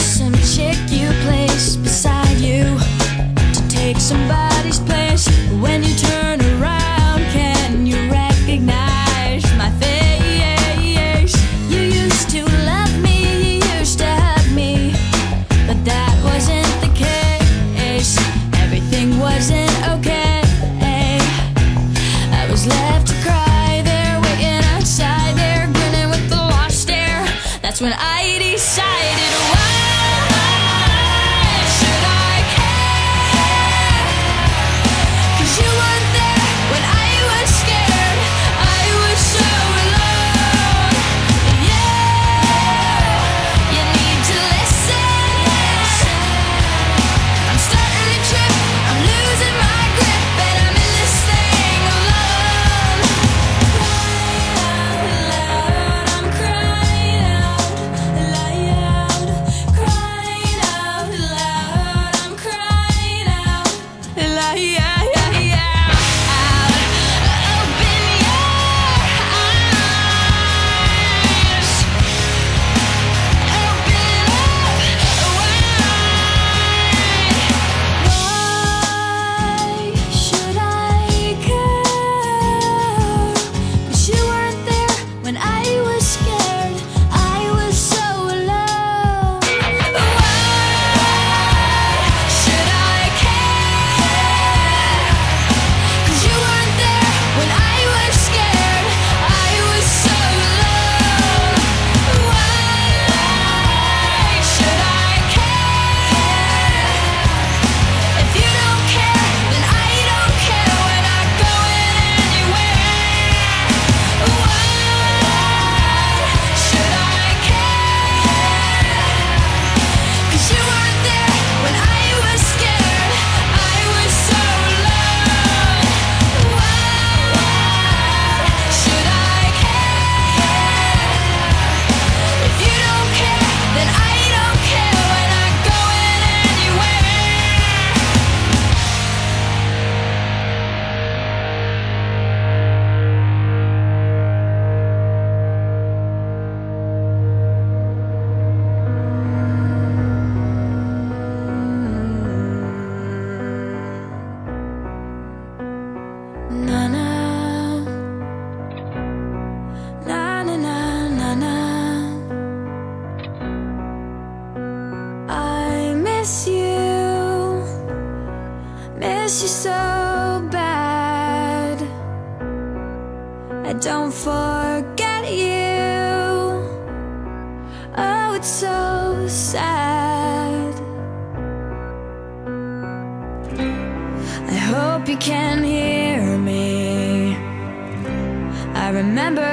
some chick you placed beside you to take somebody's place. When you turn around, can you recognize my face? You used to love me, you used to hug me, but that wasn't the case. Everything wasn't okay. I was left to cry there, waiting outside there, grinning with the lost stare. That's when I decided, why should I care? 'Cause you weren't there when I was scared. I was so alone. Yeah, you need to listen. I'm starting to trip, I'm losing my grip, and I'm in this thing alone. I'm crying out loud, crying out loud. I'm crying out loud. Open your eyes, open up wide. Why should I care? 'Cause you weren't there when I was scared. I was so alone. Why should I care? 'Cause you weren't there when I was scared. I was so alone. Why should I care? If you don't care, then I don't care. We're not going anywhere. Why should I care? 'Cause you weren't there when I was scared. I was so alone. Why should I care? If you don't care, then I don't care. We're not going anywhere. Na na na na na na na. I miss you so bad. I don't forget you. Oh, it's so sad. I hope you can hear me. I remember